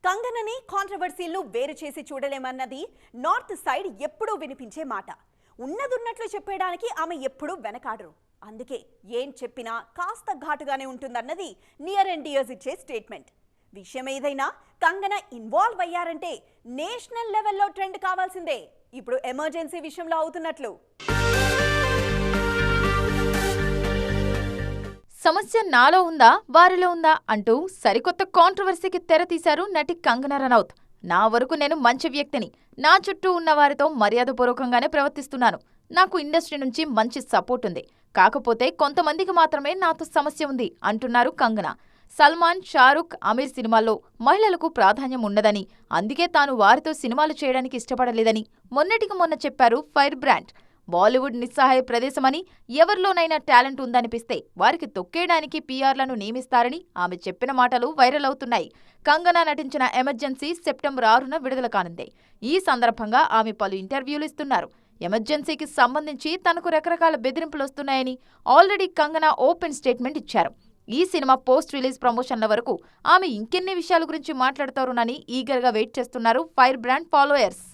కంగనని కాంట్రవర్సీలను వేరు చేసి చూడలేమన్నది north side ఎప్పుడూ వినిపించే మాట. ఉన్నదున్నట్లు చెప్పడానికి ఆమె ఎప్పుడూ వెనకాడరు. అందుకే ఏం చెప్పినా కాస్త ఘాటుగానే ఉంటుందన్నది నియర్ అండ్ డియర్స్ ఇచ్చే స్టేట్మెంట్. విషయం ఏదైనా కంగన ఇన్వాల్వ్ అయ్యారంటే నేషనల్ లెవెల్లో ట్రెండ్ కావాల్సిందే. ఇప్పుడు ఎమర్జెన్సీ విషయంలో అవుతున్నట్లు. సమస్య నాలో ఉందా వారిలో ఉందా అంటూ సరికొత్త కాంట్రవర్సీకి తెరతీశారు నటి కంగనా రనౌత్. నా వరకు నేను మంచి వ్యక్తిని, నా చుట్టూ ఉన్న వారితో మర్యాదపూర్వకంగానే ప్రవర్తిస్తున్నాను. నాకు ఇండస్ట్రీ నుంచి మంచి సపోర్ట్ ఉంది. కాకపోతే కొంతమందికి మాత్రమే నాతో సమస్య ఉంది అంటున్నారు కంగనా. సల్మాన్, షారుఖ్, అమీర్ సినిమాల్లో మహిళలకు ప్రాధాన్యం ఉండదని, అందుకే తాను వారితో సినిమాలు చేయడానికి ఇష్టపడలేదని మొన్నటికి మొన్న చెప్పారు ఫైర్ బ్రాండ్. బాలీవుడ్ నిస్సహాయ ప్రదేశమని, ఎవరిలోనైనా టాలెంట్ ఉందనిపిస్తే వారికి తొక్కేయడానికి పీఆర్లను నియమిస్తారని ఆమె చెప్పిన మాటలు వైరల్ అవుతున్నాయి. కంగనా నటించిన ఎమర్జెన్సీ సెప్టెంబర్ 6న విడుదల కానుంది. ఈ సందర్భంగా ఆమె పలు ఇంటర్వ్యూలు ఇస్తున్నారు. ఎమర్జెన్సీకి సంబంధించి తనకు రకరకాల బెదిరింపులు వస్తున్నాయని ఆల్రెడీ కంగనా ఓపెన్ స్టేట్మెంట్ ఇచ్చారు. ఈ సినిమా పోస్ట్ రిలీజ్ ప్రమోషన్ల వరకు ఆమె ఇంకెన్ని విషయాల గురించి మాట్లాడతారోనని ఈగర్గా వెయిట్ చేస్తున్నారు ఫైర్ బ్రాండ్ ఫాలోయర్స్.